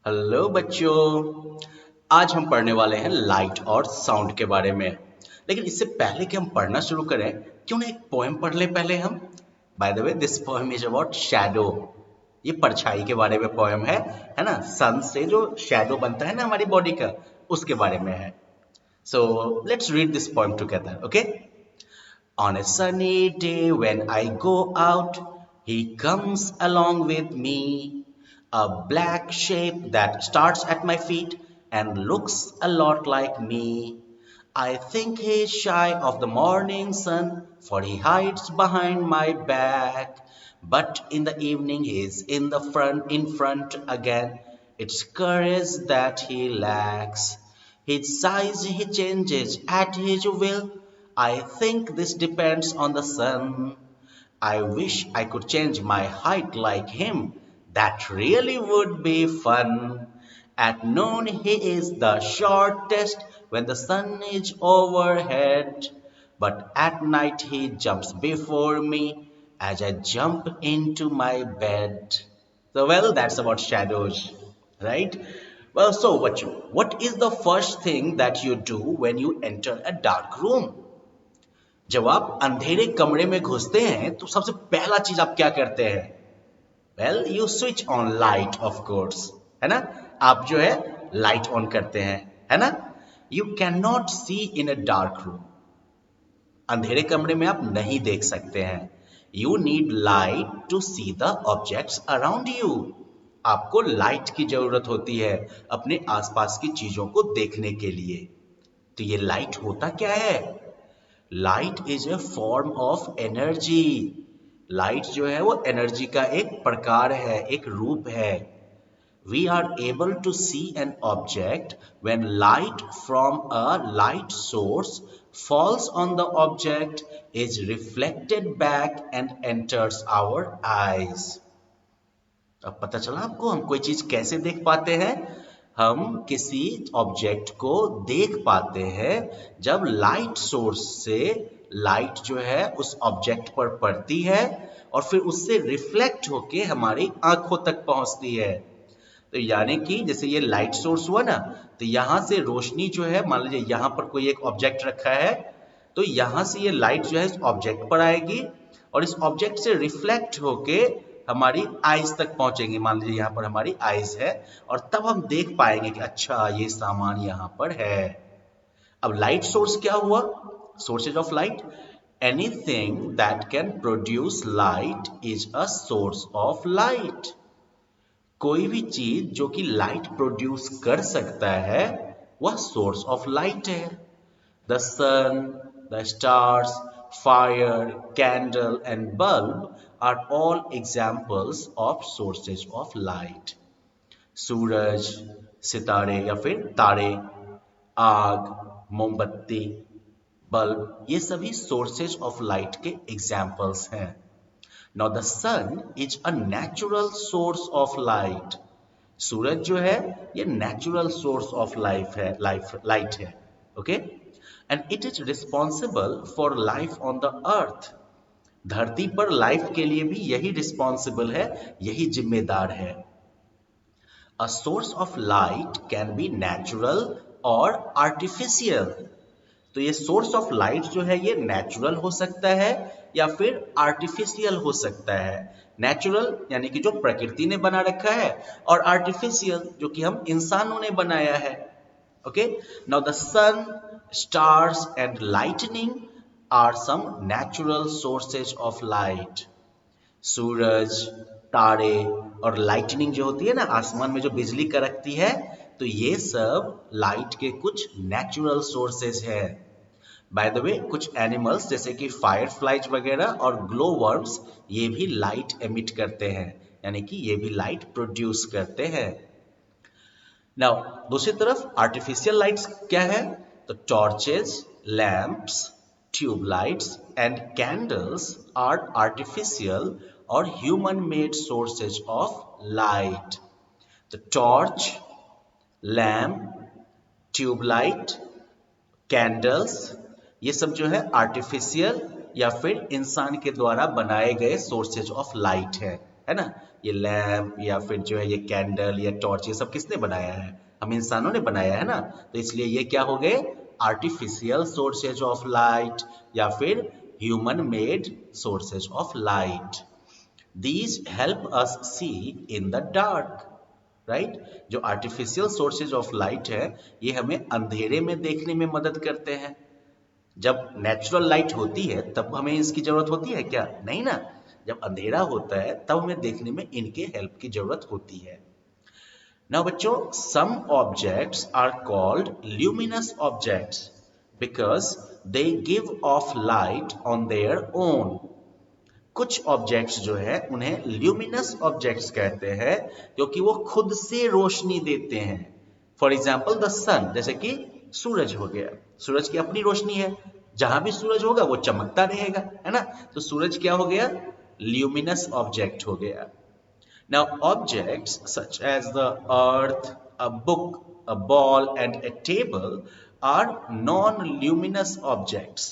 Hello बच्चों। आज हम पढ़ने वाले हैं लाइट और साउंड के बारे में। लेकिन इससे पहले कि हम पढ़ना शुरू करें, क्यों ना एक पोएम पढ़ ले पहले हम। By the way this poem is about shadow. ये परछाई के बारे में पोएम है ना। सन से जो शैडो बनता है ना हमारी बॉडी का, उसके बारे में है। So let's read this poem together, okay. On a sunny day when I go out, he comes along with me. A black shape that starts at my feet and looks a lot like me. I think he's shy of the morning sun, for he hides behind my back. But in the evening he's in front again. It's courage that he lacks. His size he changes at his will. I think this depends on the sun. I wish I could change my height like him. That really would be fun. At noon he is the shortest when the sun is overhead. But at night he jumps before me as I jump into my bed. So, well, that's about shadows, right? Well, so what is the first thing that you do when you enter a dark room? जब आप अंधेरे कमरे में घुसते हैं तो सबसे पहला चीज आप क्या करते हैं? Well, you switch on light, of course, है ना। आप जो है लाइट ऑन करते हैं, है ना। You can not see in a dark room. अंधेरे कमरे में आप नहीं देख सकते हैं। You need light to see the objects around you. आपको लाइट की जरूरत होती है अपने आसपास की चीजों को देखने के लिए। तो ये लाइट होता क्या है? Light is a form of energy. Light जो है वो एनर्जी का एक प्रकार है, एक रूप है। We are able to see an object when light from a light source falls on the object, is reflected back and enters our eyes. अब पता चला आपको हम कोई चीज कैसे देख पाते हैं? हम किसी ऑब्जेक्ट को देख पाते हैं जब लाइट सोर्स से लाइट जो है उस ऑब्जेक्ट पर पड़ती है और फिर उससे रिफ्लेक्ट होके हमारी आंखों तक पहुंचती है। तो यानी कि जैसे ये लाइट सोर्स हुआ ना, तो यहां से रोशनी जो है, मान लीजिए यहां पर कोई एक ऑब्जेक्ट रखा है, तो यहां से ये लाइट जो है इस ऑब्जेक्ट पर आएगी और इस ऑब्जेक्ट से रिफ्लेक्ट होके हमारी आईज तक पहुंचेंगी। मान लीजिए यहाँ पर हमारी आईज है और तब हम देख पाएंगे कि अच्छा ये सामान यहाँ पर है। अब लाइट सोर्स क्या हुआ? Sources of light, anything that can produce light is a source of light. कोई भी चीज जो कि लाइट प्रोड्यूस कर सकता है वह सोर्स ऑफ लाइट है। The sun, the stars, fire, candle and bulb are all examples of sources of light. सूरज, सितारे या फिर तारे, आग, मोमबत्ती, बल्ब, ये सभी sources of light के examples हैं। Now the sun is a natural source of light. सूरज जो है ये natural source of light है, okay? And it is responsible for life on the earth. धरती पर लाइफ के लिए भी यही रिस्पॉन्सिबल है, यही जिम्मेदार है। A source of light can be natural or artificial. तो ये सोर्स ऑफ लाइट जो है ये नेचुरल हो सकता है या फिर आर्टिफिशियल हो सकता है। नेचुरल यानी कि जो प्रकृति ने बना रखा है, और आर्टिफिशियल जो कि हम इंसानों ने बनाया है। Okay, now the sun, stars and lightning are some natural sources of light. सूरज, तारे और लाइटनिंग जो होती है ना, आसमान में जो बिजली कड़कती है, तो ये सब लाइट के कुछ नेचुरल सोर्सेज है। बाय द वे, कुछ एनिमल्स जैसे कि फायर फ्लाइज वगैरह और ग्लो वर्म्स ये भी लाइट एमिट करते हैं, यानी कि ये भी लाइट प्रोड्यूस करते हैं। नाउ दूसरी तरफ आर्टिफिशियल लाइट्स क्या है? The torches, lamps, tube lights and candles are artificial or human-made sources of light. The torch, lamp, tube light, candles, ये सब जो है artificial या फिर इंसान के द्वारा बनाए गए sources of light है। है ना। ये लैम्प या फिर जो है ये कैंडल या टॉर्च, ये सब किसने बनाया है? हम इंसानों ने बनाया है ना। तो इसलिए ये क्या हो गए? आर्टिफिशियल सोर्सेज ऑफ लाइट या फिर human made sources of light. These help us see in the dark, right जो आर्टिफिशियल सोर्सेज ऑफ लाइट है ये हमें अंधेरे में देखने में मदद करते हैं। जब नेचुरल लाइट होती है तब हमें इसकी जरूरत होती है क्या? नहीं ना। जब अंधेरा होता है तब हमें देखने में इनके हेल्प की जरूरत होती है। नाउ बच्चों, some objects are called luminous objects because they give off light on their own. कुछ ऑब्जेक्ट्स जो है उन्हें ल्यूमिनस ऑब्जेक्ट्स कहते हैं क्योंकि वो खुद से रोशनी देते हैं। फॉर एग्जाम्पल द सन, जैसे कि सूरज हो गया, सूरज की अपनी रोशनी है, जहां भी सूरज होगा वो चमकता रहेगा, है ना। तो सूरज क्या हो गया? ल्यूमिनस ऑब्जेक्ट हो गया। Now objects such as the earth, a book, a ball and a table are non-luminous objects।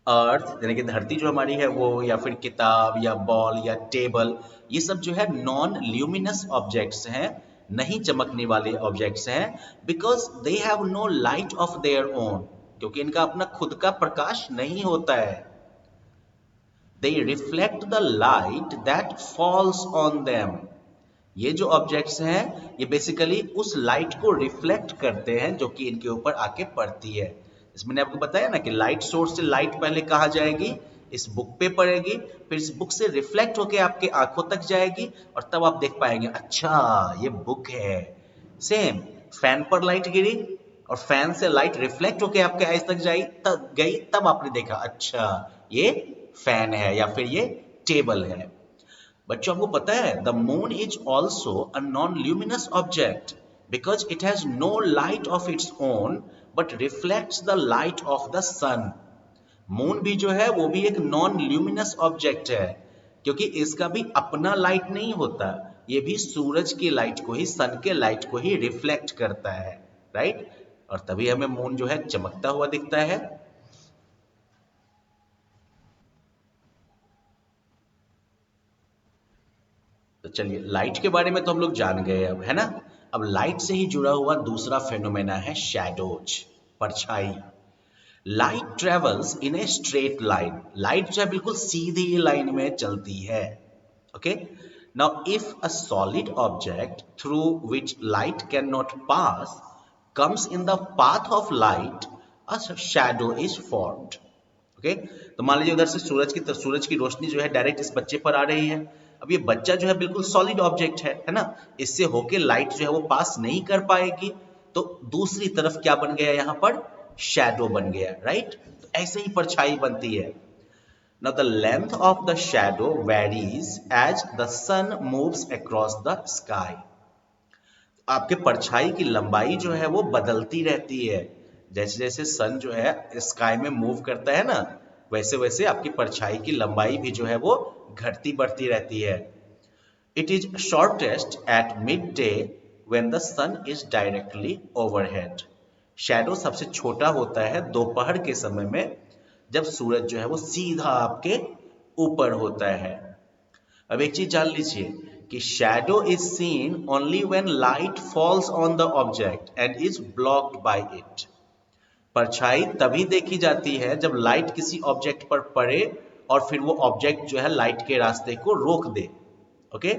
Earth यानी कि धरती जो हमारी है वो, या फिर किताब या बॉल या टेबल, ये सब जो है नॉन ल्यूमिनस ऑब्जेक्ट्स हैं, नहीं चमकने वाले ऑब्जेक्ट्स हैं। Because they have no light of their own, क्योंकि इनका अपना खुद का प्रकाश नहीं होता है। They reflect the light that falls on them. ये जो ऑब्जेक्ट्स हैं ये बेसिकली उस लाइट को रिफ्लेक्ट करते हैं जो कि इनके ऊपर आके पड़ती है। इसमें मैंने आपको बताया ना कि लाइट सोर्स से लाइट पहले कहाँ जाएगी? इस बुक पे पड़ेगी, फिर इस बुक से रिफ्लेक्ट होके आपके आंखों तक जाएगी और तब आप देख पाएंगे अच्छा ये बुक है। सेम फैन पर लाइट गिरी और फैन से लाइट रिफ्लेक्ट होके आपके आईज तक गई, तब आपने देखा अच्छा ये फैन है या फिर ये टेबल है। बच्चों आपको पता है the moon is also a non luminous object because it has no light of its own but reflects the light of the sun. Moon भी जो है वो भी एक नॉन ल्यूमिनस ऑब्जेक्ट है क्योंकि इसका भी अपना लाइट नहीं होता, ये भी सूरज की लाइट को ही, सन के लाइट को ही रिफ्लेक्ट करता है, राइट। और तभी हमें मून जो है चमकता हुआ दिखता है। तो चलिए लाइट के बारे में तो हम लोग जान गए अब, है ना। अब लाइट से ही जुड़ा हुआ दूसरा फेनोमेना है शैडोज, परछाई। Light travels in a straight line. Light जो है बिल्कुल सीधी लाइन में चलती है। Okay, now if a solid object through which light can not pass comes in the path of light, a shadow is formed. Okay, तो मान लीजिए उधर से सूरज की रोशनी जो है डायरेक्ट इस बच्चे पर आ रही है। अब ये बच्चा जो है बिल्कुल सॉलिड ऑब्जेक्ट है ना, इससे होके लाइट जो है वो पास नहीं कर पाएगी, तो दूसरी तरफ क्या बन गया यहाँ पर? शैडो बन गया, राइट। तो ऐसे ही परछाई बनती है। Now the length of the shadow varies as the sun moves across the sky. आपके परछाई की लंबाई जो है वो बदलती रहती है, जैसे जैसे सन जो है स्काई में मूव करता है ना, वैसे वैसे आपकी परछाई की लंबाई भी जो है वो घटती बढ़ती रहती है। It is shortest at midday when the sun is directly overhead. Shadow सबसे छोटा होता है दोपहर के समय में, जब सूरज जो है वो सीधा आपके ऊपर होता है। अब एक चीज जान लीजिए कि shadow is seen only when light falls on the object and is blocked by it. परछाई तभी देखी जाती है जब लाइट किसी ऑब्जेक्ट पर पड़े और फिर वो ऑब्जेक्ट जो है लाइट के रास्ते को रोक दे। Okay,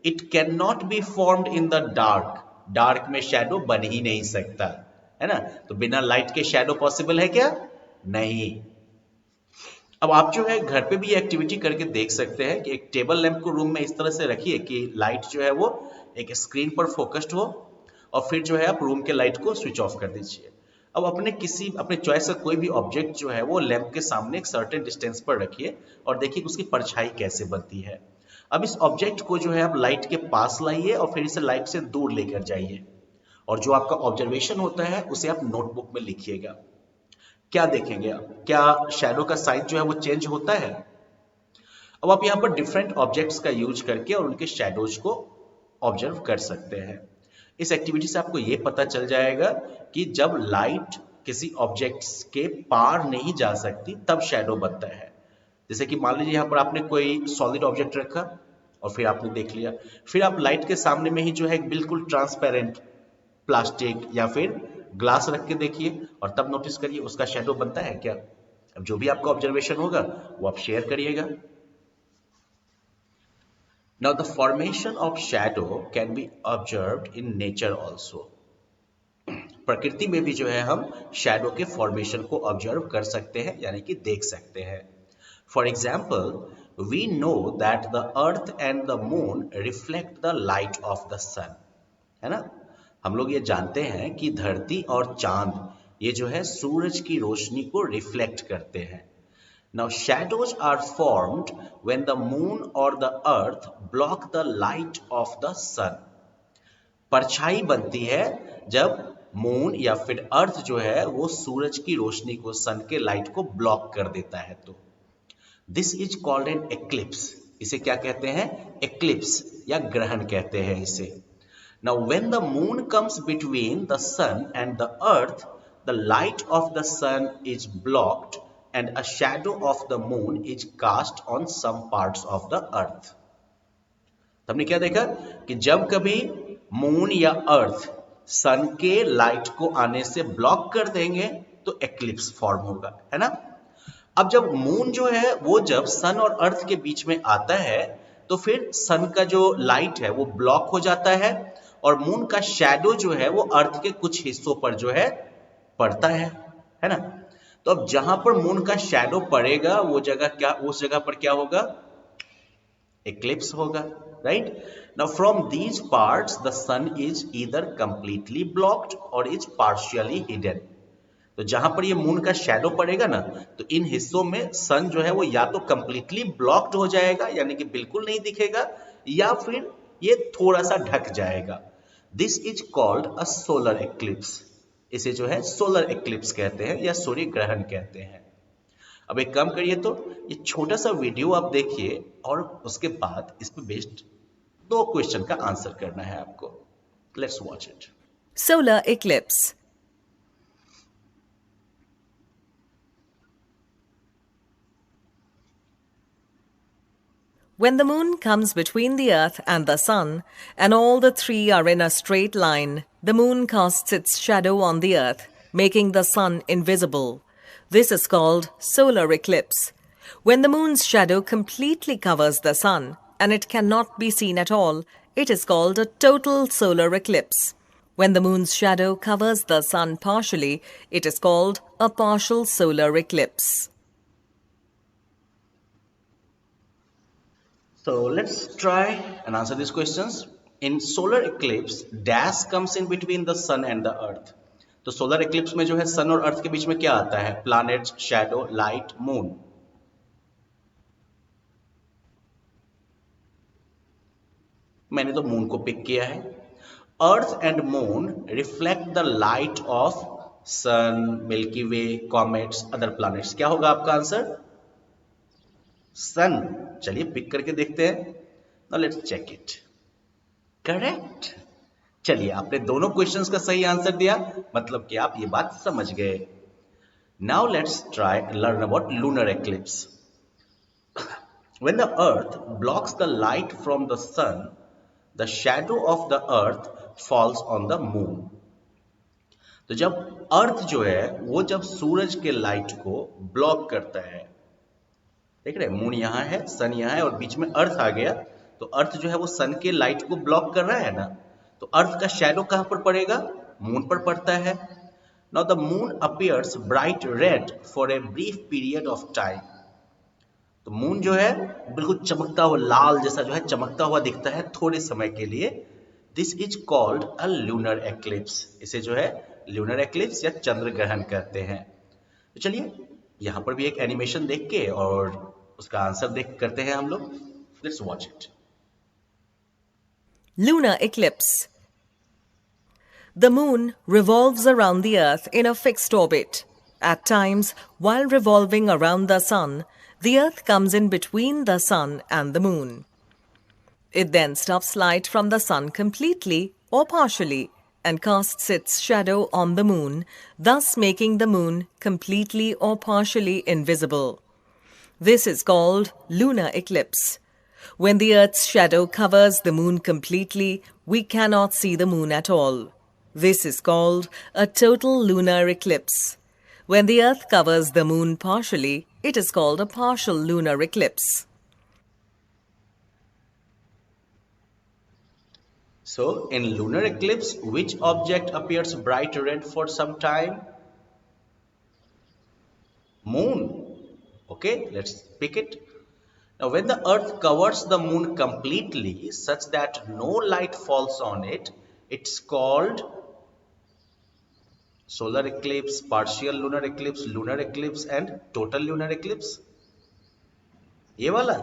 it can not be formed in the dark. Dark में शैडो बन ही नहीं सकता, है ना। तो बिना लाइट के शैडो पॉसिबल है क्या? नहीं। अब आप जो है घर पे भी ये एक्टिविटी करके देख सकते हैं कि एक टेबल लैंप को रूम में इस तरह से रखिए कि लाइट जो है वो एक स्क्रीन पर फोकस्ड हो और फिर जो है आप रूम के लाइट को स्विच ऑफ कर दीजिए। अब अपने चॉइस का कोई भी ऑब्जेक्ट जो है वो लैंप के सामने एक सर्टेन डिस्टेंस पर रखिए और देखिए उसकी परछाई कैसे बनती है। अब इस ऑब्जेक्ट को जो है आप लाइट के पास लाइए और फिर इसे लाइट से दूर लेकर जाइए और जो आपका ऑब्जर्वेशन होता है उसे आप नोटबुक में लिखिएगा। क्या देखेंगे आप? क्या शैडो का साइज जो है वो चेंज होता है? अब आप यहाँ पर डिफरेंट ऑब्जेक्ट्स का यूज करके और उनके शैडोज को ऑब्जर्व कर सकते हैं। इस एक्टिविटी से आपको ये पता चल जाएगा कि जब लाइट किसी ऑब्जेक्ट्स के पार नहीं जा सकती तब शैडो बनता है। जैसे कि मान लीजिए यहाँ पर आपने कोई सॉलिड ऑब्जेक्ट रखा, और फिर आपने देख लिया, फिर आप लाइट के सामने में ही जो है बिल्कुल ट्रांसपेरेंट प्लास्टिक या फिर ग्लास रख के देखिए और तब नोटिस करिए उसका शेडो बनता है क्या। अब जो भी आपका ऑब्जर्वेशन होगा वो आप शेयर करिएगा। Now the formation of shadow can be observed in nature also. प्रकृति में भी जो है हम शैडो के फॉर्मेशन को ऑब्जर्व कर सकते हैं, यानी कि देख सकते हैं। For example, we know that the earth and the moon reflect the light of the sun, है ना। हम लोग ये जानते हैं कि धरती और चांद ये जो है सूरज की रोशनी को रिफ्लेक्ट करते हैं। Now shadows are formed when the moon और the earth block the light of the sun. परछाई बनती है जब मून या फिर अर्थ जो है वो सूरज की रोशनी को, सन के लाइट को ब्लॉक कर देता है। तो this is called an eclipse. इसे क्या कहते हैं? एक्लिप्स या ग्रहण कहते हैं इसे। Now when the moon comes between the sun and the earth, the light of the sun is blocked and a shadow of the moon is cast on some parts of the earth. हमने क्या देखा कि जब कभी moon या अर्थ सन के light को आने से ब्लॉक कर देंगे तो एक्लिप्स फॉर्म होगा, है ना। अब जब मून जो है वो जब सन और अर्थ के बीच में आता है तो फिर सन का जो लाइट है वो ब्लॉक हो जाता है और मून का शैडो जो है वो अर्थ के कुछ हिस्सों पर जो है पड़ता है ना। तो अब जहां पर मून का शैडो पड़ेगा वो जगह क्या, उस जगह पर क्या होगा? एक्लिप्स होगा, right. Now from these parts the sun is either completely blocked और इज पार्शियली हिडन। तो जहां पर ये मून का शैडो पड़ेगा ना तो इन हिस्सों में सन जो है वो या तो कंप्लीटली ब्लॉक्ड हो जाएगा यानी कि बिल्कुल नहीं दिखेगा, या फिर ये थोड़ा सा ढक जाएगा। This is called a solar eclipse. इसे जो है सोलर एक्लिप्स कहते हैं या सूर्य ग्रहण कहते हैं। अब एक काम करिए, तो ये छोटा सा वीडियो आप देखिए और उसके बाद इस पे बेस्ड 2 क्वेश्चन का आंसर करना है आपको। Let's watch it. Solar eclipse. When the moon comes between the earth and the sun, and all the three are in a straight line, the moon casts its shadow on the earth, making the sun invisible. This is called solar eclipse. When the moon's shadow completely covers the sun, and it cannot be seen at all, it is called a total solar eclipse. When the moon's shadow covers the sun partially, it is called a partial solar eclipse. So let's try and answer these questions. In solar eclipse, dash comes in between the sun and the earth. तो solar eclipse में जो है सन और अर्थ के बीच में क्या आता है? Planets, shadow, light, moon. मैंने तो मून को पिक किया है। Earth and moon reflect the light of sun, milky way, comets, other planets. क्या होगा आपका आंसर? सन। चलिए पिक करके देखते हैं। Now let's check it. Correct. चलिए आपने दोनों क्वेश्चंस का सही आंसर दिया, मतलब कि आप ये बात समझ गए। Now let's try learn about lunar eclipse. When the earth blocks the light from the sun, the shadow of the earth falls on the moon. तो जब अर्थ जो है वो जब सूरज के लाइट को ब्लॉक करता है, देख रहे हैं मून यहाँ है, सन यहाँ है और बीच में अर्थ आ गया, तो अर्थ जो है वो सन के लाइट को ब्लॉक कर रहा है ना, तो अर्थ का शैडो कहां पर पड़ेगा? मून पर पड़ता है। Now the moon appears bright red for a brief period of time. तो मून जो है बिल्कुल चमकता हुआ लाल जैसा जो है चमकता हुआ दिखता है थोड़े समय के लिए। This is called a lunar eclipse. इसे जो है लूनर एक्लिप्स या चंद्र ग्रहण कहते हैं। तो चलिए यहां पर भी एक एनिमेशन देख के और उसका आंसर देख करते हैं हम लोग। Let's watch it. Lunar eclipse. The moon revolves around the earth in a fixed orbit. At times, while revolving around the sun, the earth comes in between the sun and the moon. It then stops light from the sun completely or partially and casts its shadow on the moon, thus making the moon completely or partially invisible. This is called lunar eclipse. When the Earth's shadow covers the moon completely, we cannot see the moon at all. This is called a total lunar eclipse. When the Earth covers the moon partially, it is called a partial lunar eclipse. So, in lunar eclipse, which object appears bright red for some time? Moon. Okay, let's pick it. Now, when the Earth covers the moon completely such that no light falls on it, it's called solar eclipse, partial lunar eclipse and total lunar eclipse. ये वाला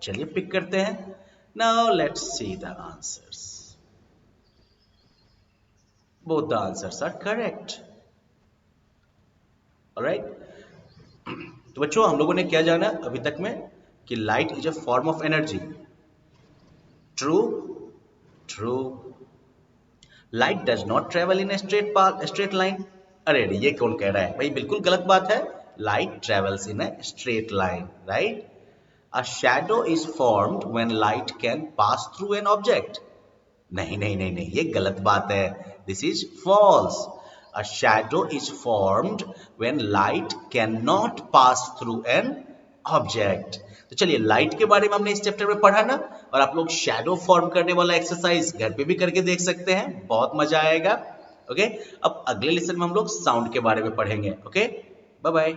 चलिए pick करते हैं. Now let's see the answers. Both the answers are correct. Alright. तो बच्चों हम लोगों ने क्या जाना अभी तक में कि light is a form of energy. True. True. Light does not travel in straight line. अरे ये कौन कह रहा है भाई, बिल्कुल गलत बात है. Light travels in a straight line, right. A shadow is formed when light can pass through an object. नहीं नहीं नहीं नहीं, ये गलत बात है. This is false. A shadow is formed when light cannot pass through an object. तो चलिए लाइट के बारे में हमने इस चैप्टर में पढ़ा ना, और आप लोग शैडो फॉर्म करने वाला एक्सरसाइज घर पे भी करके देख सकते हैं, बहुत मजा आएगा. ओके, अब अगले लेसन में हम लोग साउंड के बारे में पढ़ेंगे. Okay, bye bye.